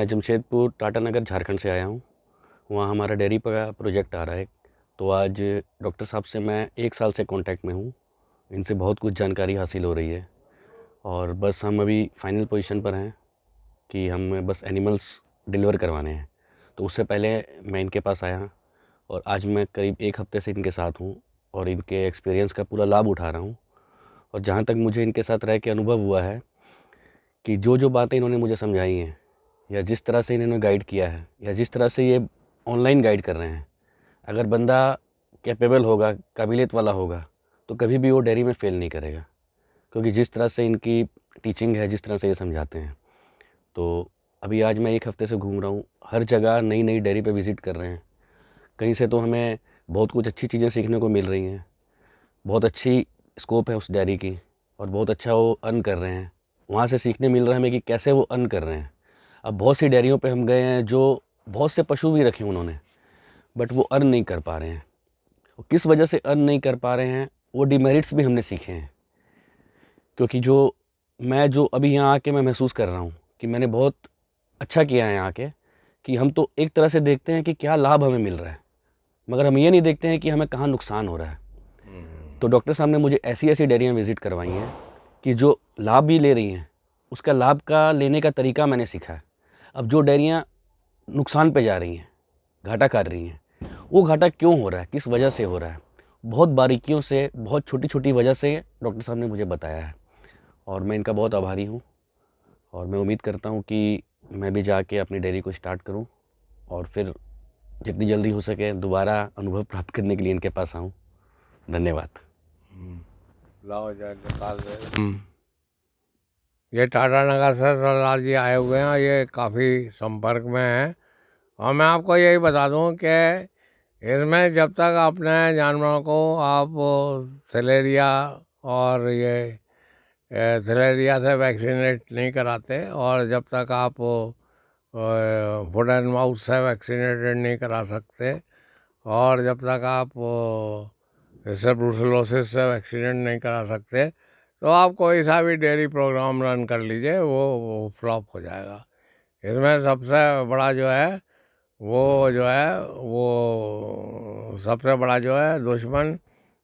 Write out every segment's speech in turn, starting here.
मैं जमशेदपुर टाटा नगर झारखंड से आया हूँ। वहाँ हमारा डेयरी का प्रोजेक्ट आ रहा है। तो आज डॉक्टर साहब से मैं 1 साल से कांटेक्ट में हूँ। इनसे बहुत कुछ जानकारी हासिल हो रही है और बस हम अभी फाइनल पोजीशन पर हैं कि हमें बस एनिमल्स डिलीवर करवाने हैं। तो उससे पहले मैं इनके पास आया और आज मैं करीब 1 हफ़्ते से इनके साथ हूँ और इनके एक्सपीरियंस का पूरा लाभ उठा रहा हूँ। और जहाँ तक मुझे इनके साथ रह के अनुभव हुआ है कि जो बातें इन्होंने मुझे समझाई हैं या जिस तरह से इन्होंने गाइड किया है या जिस तरह से ये ऑनलाइन गाइड कर रहे हैं, अगर बंदा कैपेबल होगा, काबिलियत वाला होगा, तो कभी भी वो डेयरी में फ़ेल नहीं करेगा। क्योंकि जिस तरह से इनकी टीचिंग है, जिस तरह से ये समझाते हैं। तो अभी आज मैं 1 हफ़्ते से घूम रहा हूँ, हर जगह नई-नई डेयरी पे विज़िट कर रहे हैं। कहीं से तो हमें बहुत कुछ अच्छी चीज़ें सीखने को मिल रही हैं। बहुत अच्छी स्कोप है उस डेयरी की और बहुत अच्छा वो अर्न कर रहे हैं। वहाँ से सीखने मिल रहा है हमें कि कैसे वो अर्न कर रहे हैं। अब बहुत सी डेयरियों पे हम गए हैं जो बहुत से पशु भी रखे उन्होंने, बट वो अर्न नहीं कर पा रहे हैं। वो किस वजह से अर्न नहीं कर पा रहे हैं, वो डिमेरिट्स भी हमने सीखे हैं। क्योंकि जो अभी यहाँ आके मैं महसूस कर रहा हूँ कि मैंने बहुत अच्छा किया है यहाँ आके, कि हम तो एक तरह से देखते हैं कि क्या लाभ हमें मिल रहा है, मगर हम ये नहीं देखते हैं कि हमें कहाँ नुकसान हो रहा है। तो डॉक्टर साहब ने मुझे ऐसी डेयरियाँ विज़िट करवाई हैं कि जो लाभ भी ले रही हैं, उसका लाभ का लेने का तरीका मैंने सीखा है। अब जो डेयरियाँ नुकसान पे जा रही हैं, घाटा कर रही हैं, वो घाटा क्यों हो रहा है, किस वजह से हो रहा है, बहुत बारीकियों से, बहुत छोटी-छोटी वजह से डॉक्टर साहब ने मुझे बताया है और मैं इनका बहुत आभारी हूँ। और मैं उम्मीद करता हूँ कि मैं भी जाके अपनी डेयरी को स्टार्ट करूँ और फिर जितनी जल्दी हो सके दोबारा अनुभव प्राप्त करने के लिए इनके पास आऊँ। धन्यवाद। लाओ जाए निकाल दे। ये टाटा नगर से सरदार जी आए हुए हैं, ये काफ़ी संपर्क में हैं। और मैं आपको यही बता दूं कि इसमें जब तक अपने जानवरों को आप थैलेरिया और ये थैलेरिया से वैक्सीनेट नहीं कराते और जब तक आप फुट एंड माउथ से वैक्सीनेटेड नहीं करा सकते और जब तक आप इससे ब्रूसेलोसिस से वैक्सीनेट नहीं करा सकते, तो आप कोई सा भी डेयरी प्रोग्राम रन कर लीजिए, वो फ्लॉप हो जाएगा। इसमें सबसे बड़ा जो है वो सबसे बड़ा जो है दुश्मन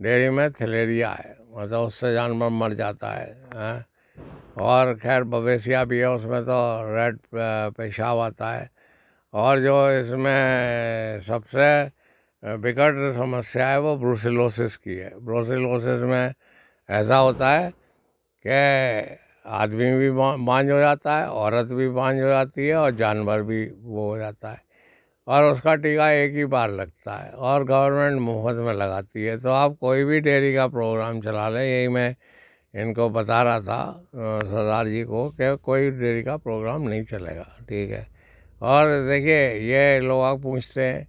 डेयरी में थैलेरिया है, मतलब उससे जानवर मर जाता है। और खैर बवेसिया भी है, उसमें तो रेड पेशाब आता है। और जो इसमें सबसे विकट समस्या है वो ब्रूसेलोसिस की है। ब्रूसेलोसिस में ऐसा होता है कि आदमी भी बांझ हो जाता है, औरत भी बांझ हो जाती है और जानवर भी वो हो जाता है। और उसका टीका एक ही बार लगता है और गवर्नमेंट मुफ्त में लगाती है। तो आप कोई भी डेयरी का प्रोग्राम चला लें, यही मैं इनको बता रहा था सरदार जी को कि कोई डेयरी का प्रोग्राम नहीं चलेगा, ठीक है। और देखिए ये लोग पूछते हैं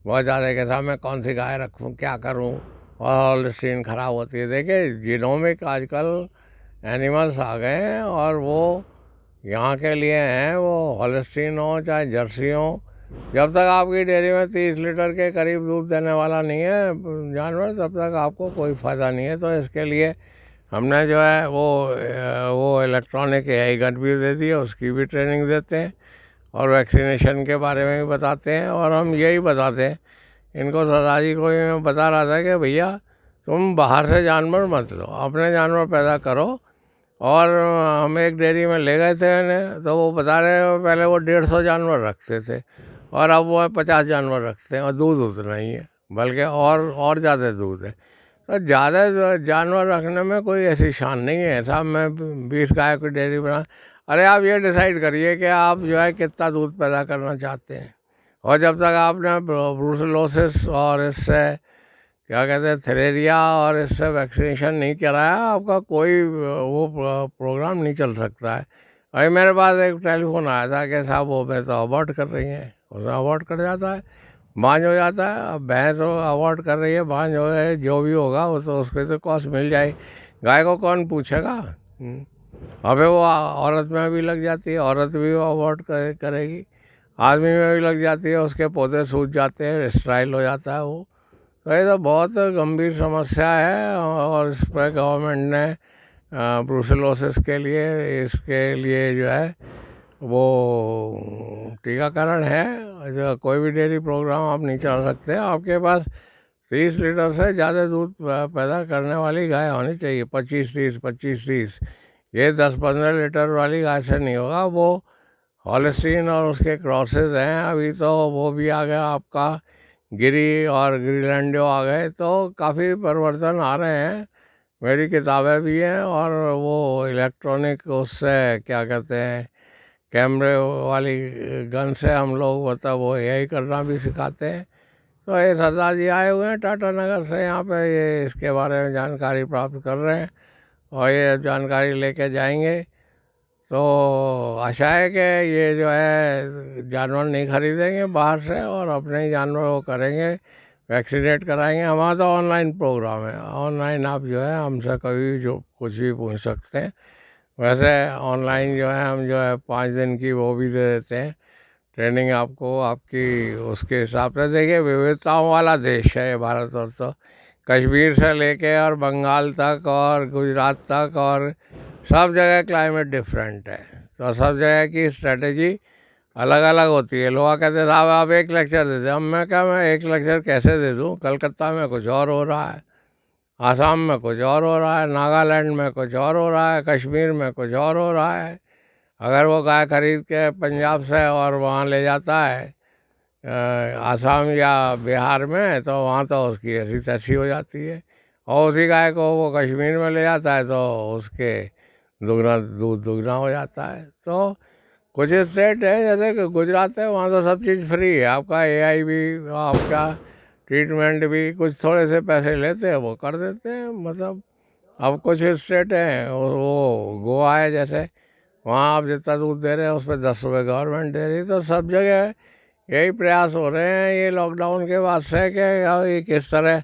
बहुत ज़्यादा कि साहब मैं कौन सी गाय रखूँ, क्या करूँ, और हॉलस्टीन ख़राब होती है। देखिए जीनोमिक आजकल एनिमल्स आ गए हैं और वो यहाँ के लिए हैं, वो हॉलस्टीन हो चाहे जर्सी हो, जब तक आपकी डेयरी में 30 लीटर के करीब दूध देने वाला नहीं है जानवर, तब तक आपको कोई फ़ायदा नहीं है। तो इसके लिए हमने जो है वो इलेक्ट्रॉनिक AI गन भी दे दी है, उसकी भी ट्रेनिंग देते हैं और वैक्सीनेशन के बारे में भी बताते हैं। और हम यही बताते हैं इनको, सरदार जी को मैं बता रहा था कि भैया तुम बाहर से जानवर मत लो, अपने जानवर पैदा करो। और हम एक डेयरी में ले गए थे इन्हें, तो वो बता रहे हैं पहले वो 150 जानवर रखते थे और अब वो 50 जानवर रखते हैं और दूध उतना ही है, बल्कि और ज़्यादा दूध है। तो ज़्यादा जानवर रखने में कोई ऐसी शान नहीं है साहब मैं 20 गाय की डेयरी बना। अरे आप ये डिसाइड करिए कि आप जो है कितना दूध पैदा करना चाहते हैं। और जब तक आपने ब्रूसेलोसिस और इससे क्या कहते हैं थैलेरिया और इससे वैक्सीनेशन नहीं कराया, आपका कोई वो प्रोग्राम नहीं चल सकता है। अभी मेरे पास एक टेलीफोन आया था कि साहब वो मैं तो अबॉर्ट कर रही हैं, उसमें अबॉर्ट कर जाता है, बांझ हो जाता है। अब भैंस तो अबॉर्ट कर रही है, बांझ हो गए, जो भी होगा वो तो उसके तो कॉस्ट मिल जाए, गाय को कौन पूछेगा। अबे वो औरत में भी लग जाती है, औरत भी वो अबॉर्ट करेगी, आदमी में भी लग जाती है, उसके पौधे सूज जाते हैं, स्ट्राइल हो जाता है वो। तो ये तो बहुत गंभीर समस्या है और इस पर गवर्नमेंट ने ब्रूसेलोसिस के लिए इसके लिए जो है वो टीकाकरण है। जो कोई भी डेयरी प्रोग्राम आप नहीं चला सकते। आपके पास 30 लीटर से ज़्यादा दूध पैदा करने वाली गाय होनी चाहिए। 25-30 ये 10-15 लीटर वाली गाय से नहीं होगा। वो हॉलिस्टीन और उसके क्रॉसेस हैं। अभी तो वो भी आ गया आपका, गिरी और ग्रीलैंडो आ गए, तो काफ़ी परिवर्तन आ रहे हैं। मेरी किताबें भी हैं, और वो इलेक्ट्रॉनिक उससे क्या कहते हैं, कैमरे वाली गन से हम लोग मतलब वो यही करना भी सिखाते हैं। तो ये सरदार जी आए हुए हैं टाटा नगर से यहाँ पे, ये इसके बारे में जानकारी प्राप्त कर रहे हैं और ये जानकारी लेके जाएंगे। तो आशा है कि ये जो है जानवर नहीं खरीदेंगे बाहर से और अपने ही जानवर वो करेंगे, वैक्सीनेट कराएंगे। हमारा तो ऑनलाइन प्रोग्राम है। ऑनलाइन आप जो है हमसे कभी भी जो कुछ भी पूछ सकते हैं। वैसे ऑनलाइन जो है हम जो है 5 दिन की वो भी दे देते हैं ट्रेनिंग आपको, आपकी उसके हिसाब से। देखिए, विविधताओं वाला देश है ये भारत। और तो कश्मीर से लेके और बंगाल तक और गुजरात तक और सब जगह क्लाइमेट डिफरेंट है। तो सब जगह की स्ट्रेटजी अलग अलग होती है। लोग कहते हैं साहब आप एक लेक्चर दे दें। अब मैं क्या, मैं एक लेक्चर कैसे दे दूँ? कलकत्ता में कुछ और हो रहा है, आसाम में कुछ और हो रहा है, नागालैंड में कुछ और हो रहा है, कश्मीर में कुछ और हो रहा है। अगर वो गाय खरीद के पंजाब से और वहाँ ले जाता है आसाम या बिहार में, तो वहाँ तो उसकी ऐसी तैसी हो जाती है। और उसी गाय को वो कश्मीर में ले जाता है तो उसके दुगना दूध दुगना हो जाता है। तो कुछ स्टेट है जैसे कि गुजरात है, वहाँ तो सब चीज़ फ्री है। आपका एआई भी, आपका ट्रीटमेंट भी, कुछ थोड़े से पैसे लेते हैं वो कर देते हैं। मतलब अब कुछ स्टेट हैं, वो गोवा है जैसे, वहाँ आप जितना दूध दे रहे हैं उस पर 10 रुपये गवर्नमेंट दे रही है। तो सब जगह यही प्रयास हो रहे हैं ये लॉकडाउन के बाद से कि ये किस तरह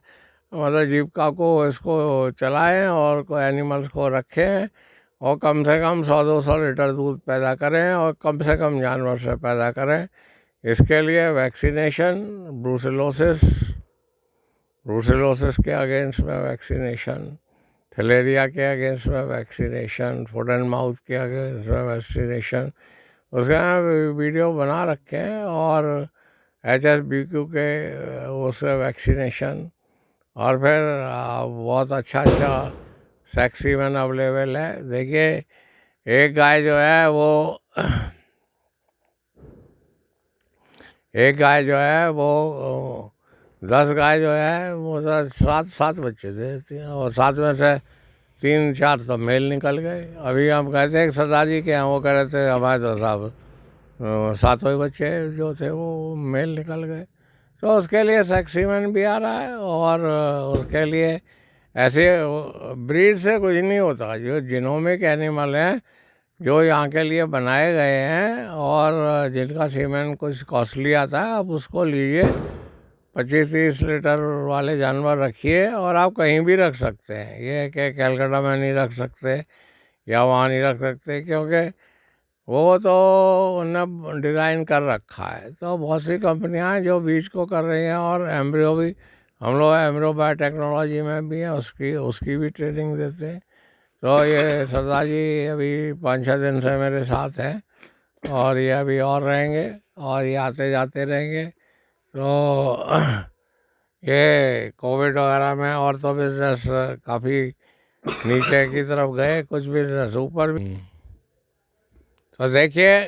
मतलब जीविका को इसको चलाएं और कोई एनिमल्स को रखें और कम से कम 100-200 लीटर दूध पैदा करें और कम से कम जानवर से पैदा करें। इसके लिए वैक्सीनेशन, ब्रूसेलोसिस ब्रूसेलोसिस के अगेंस्ट में वैक्सीनेशन, थैलेरिया के अगेंस्ट में वैक्सीनेशन, फुट एंड माउथ के अगेंस्ट में वैक्सीनेशन, उसका वीडियो बना रखे हैं। और HSBQ के उससे वैक्सीनेशन, और फिर बहुत अच्छा अच्छा सैक्सीमन अवेलेबल है। देखिए, एक गाय जो है वो एक गाय जो है वो 10 गाय जो है वो 7 बच्चे दे देती हैं, और 7 में से 3-4 तो मेल निकल गए। अभी हम कहते हैं सरदार जी के यहाँ, वो कह रहे थे हमारे तो साहब 7 बच्चे जो थे वो मेल निकल गए। तो उसके लिए सैक्सीमन भी आ रहा है, और उसके लिए ऐसे ब्रीड से कुछ नहीं होता। जो जीनोमिक एनिमल हैं जो यहाँ के लिए बनाए गए हैं और जिनका सीमेन कुछ कॉस्टली आता है, आप उसको लीजिए। 25-30 लीटर वाले जानवर रखिए, और आप कहीं भी रख सकते हैं। ये कि कलकत्ता में नहीं रख सकते या वहाँ नहीं रख सकते, क्योंकि वो तो उन्होंने डिज़ाइन कर रखा है। तो बहुत सी कंपनियां हैं जो बीज को कर रही हैं, और एम्ब्रियो भी, हम लोग एम्ब्रियो बायोटेक्नोलॉजी में भी हैं, उसकी उसकी भी ट्रेनिंग देते हैं। तो ये सरदार जी अभी 5-6 दिन से मेरे साथ हैं, और ये अभी और रहेंगे, और ये आते जाते रहेंगे। तो ये कोविड वगैरह में और तो बिजनेस काफ़ी नीचे की तरफ गए, कुछ बिजनेस ऊपर भी। तो देखिए,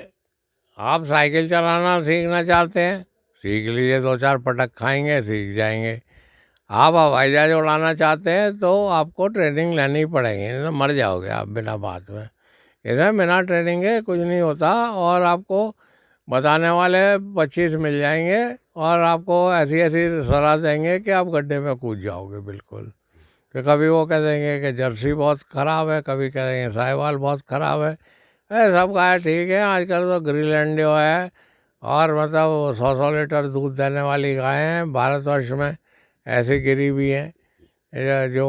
आप साइकिल चलाना सीखना चाहते हैं, सीख लीजिए, 2-4 पटक खाएंगे, सीख जाएंगे। आप हवाई जहाज उड़ाना चाहते हैं तो आपको ट्रेनिंग लेनी पड़ेगी, नहीं तो मर जाओगे आप बिना बात में। इधर बिना ट्रेनिंग के कुछ नहीं होता, और आपको बताने वाले 25 मिल जाएंगे, और आपको ऐसी ऐसी सलाह देंगे कि आप गड्ढे में कूद जाओगे बिल्कुल। तो कभी वो कह देंगे कि जर्सी बहुत ख़राब है, कभी कह देंगे साहिवाल बहुत ख़राब है। सब गाय ठीक है। आजकल तो ग्रीलैंडो है, और मतलब 100-100 लीटर दूध देने वाली गायें हैं भारतवर्ष में। ऐसी गिरी भी हैं जो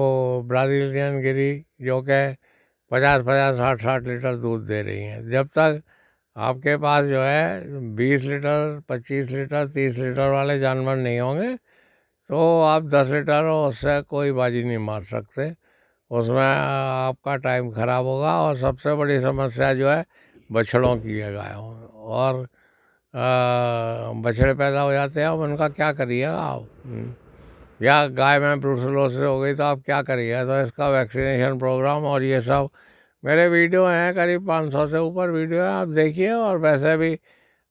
ब्राज़ीलियन गिरी, जो कि 50-50, 60-60 लीटर दूध दे रही हैं। जब तक आपके पास जो है 20 लीटर, 25 लीटर, 30 लीटर वाले जानवर नहीं होंगे, तो आप 10 लीटर उससे कोई बाजी नहीं मार सकते। उसमें आपका टाइम ख़राब होगा। और सबसे बड़ी समस्या जो है बछड़ों की है गायों, और बछड़े पैदा हो जाते हैं, अब उनका क्या करिएगा आप? या गाय में ब्रूसेलोसिस हो गई तो आप क्या करिएगा? तो इसका वैक्सीनेशन प्रोग्राम और ये सब मेरे वीडियो हैं, करीब 500 से ऊपर वीडियो है, आप देखिए। और वैसे भी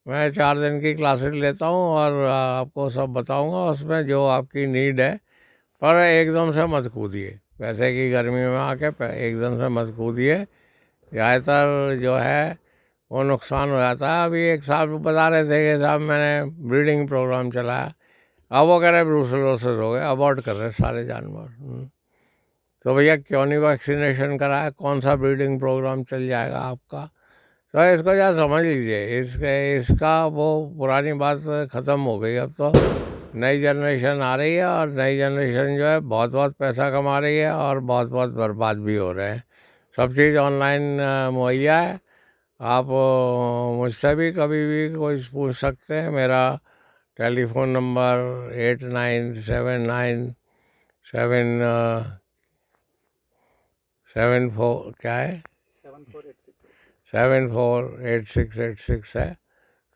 मैं 4 दिन की क्लासेस लेता हूँ और आपको सब बताऊँगा उसमें जो आपकी नीड है। पर एकदम से मत कूदिए, वैसे कि गर्मी में आके एकदम से मत कूदिए, ज़्यादातर जो है वो नुकसान हो जाता है। अभी एक साहब बता रहे थे कि साहब मैंने ब्रीडिंग प्रोग्राम चलाया, अब वो कह रहे ब्रूसेलोसिस हो गए, अबॉर्ट कर रहे सारे जानवर। तो भैया क्यों नहीं वैक्सीनेशन कराया? कौन सा ब्रीडिंग प्रोग्राम चल जाएगा आपका? तो इसको या समझ लीजिए, इसका वो पुरानी बात ख़त्म हो गई। अब तो नई जनरेशन आ रही है, और नई जनरेशन जो है बहुत बहुत पैसा कमा रही है और बहुत बहुत बर्बाद भी हो रहे हैं। सब चीज़ ऑनलाइन मुहैया है। आप मुझसे भी कभी भी कोई पूछ सकते हैं। मेरा टेलीफोन नंबर 8979 क्या है, 748686 है।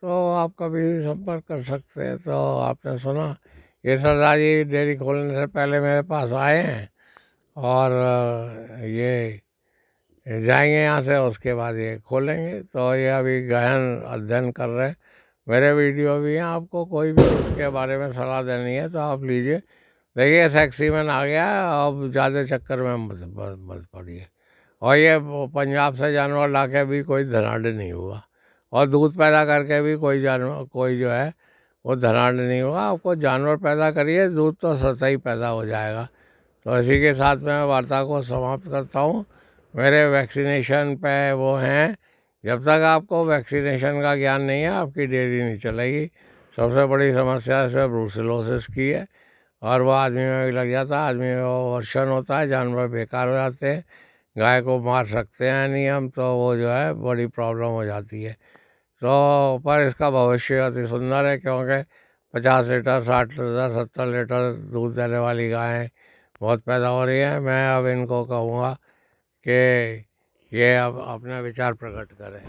तो आप कभी संपर्क कर सकते हैं। तो आपने सुना, ये सरदार जी डेयरी खोलने से पहले मेरे पास आए हैं, और ये जाएंगे यहाँ से, उसके बाद ये खोलेंगे। तो ये अभी गहन अध्ययन कर रहे हैं। मेरे वीडियो भी हैं, आपको कोई भी इसके बारे में सलाह देनी है तो आप लीजिए। देखिए सेक्सीमैन आ गया है, अब ज़्यादा चक्कर में मत पड़िए। और ये पंजाब से जानवर ला के भी कोई धनाढ़ नहीं हुआ, और दूध पैदा करके भी कोई जानवर, कोई जो है वो धनाढ़ नहीं हुआ। आपको जानवर पैदा करिए, दूध तो स्वतः ही पैदा हो जाएगा। तो इसी के साथ मैं वार्ता को समाप्त करता हूँ। मेरे वैक्सीनेशन पे वो हैं, जब तक आपको वैक्सीनेशन का ज्ञान नहीं है आपकी डेयरी नहीं चलेगी। सबसे बड़ी समस्या इसमें ब्रूसेलोसिस की है, और वो आदमी में भी लग जाता है, आदमी में वो वर्षण होता है, जानवर बेकार हो जाते हैं, गाय को मार सकते हैं नहीं हम, तो वो जो है बड़ी प्रॉब्लम हो जाती है। तो पर इसका भविष्य अति सुंदर है, क्योंकि 50 लीटर 60 लीटर 70 लीटर दूध देने वाली गायें बहुत पैदा हो रही हैं। मैं अब इनको कहूँगा कि ये अब अपना विचार प्रकट करें।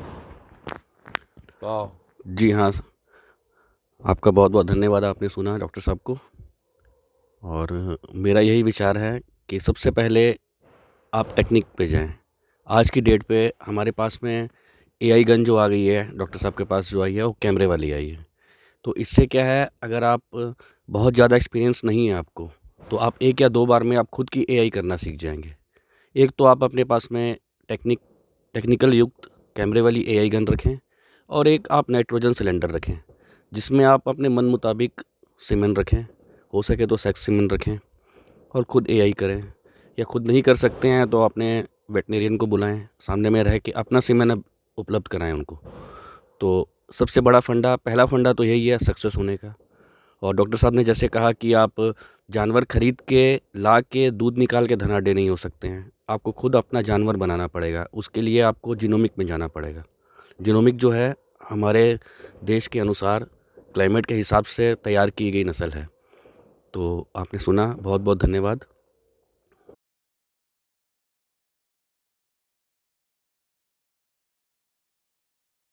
तो जी हाँ, आपका बहुत बहुत धन्यवाद, आपने सुना डॉक्टर साहब को। और मेरा यही विचार है कि सबसे पहले आप टेक्निक पे जाएं। आज की डेट पे हमारे पास में एआई गन जो आ गई है, डॉक्टर साहब के पास जो आई है वो कैमरे वाली आई है। तो इससे क्या है, अगर आप बहुत ज़्यादा एक्सपीरियंस नहीं है आपको, तो आप 1 या 2 बार में आप खुद की एआई करना सीख जाएंगे। एक तो आप अपने पास में टेक्निकल युक्त कैमरे वाली एआई गन रखें, और एक आप नाइट्रोजन सिलेंडर रखें जिसमें आप अपने मन मुताबिक सीमेन रखें, हो सके तो सेक्स सीमेन रखें, और खुद एआई करें। या खुद नहीं कर सकते हैं तो अपने वेटनेरियन को बुलाएं, सामने में रह के अपना सीमेन अब उपलब्ध कराएं उनको। तो सबसे बड़ा पहला फंडा तो यही है सक्सेस होने का। और डॉक्टर साहब ने जैसे कहा कि आप जानवर खरीद के ला के दूध निकाल के धनाढ़ नहीं हो सकते हैं, आपको खुद अपना जानवर बनाना पड़ेगा। उसके लिए आपको जीनोमिक में जाना पड़ेगा। जीनोमिक जो है हमारे देश के अनुसार क्लाइमेट के हिसाब से तैयार की गई नस्ल है। तो आपने सुना, बहुत बहुत धन्यवाद।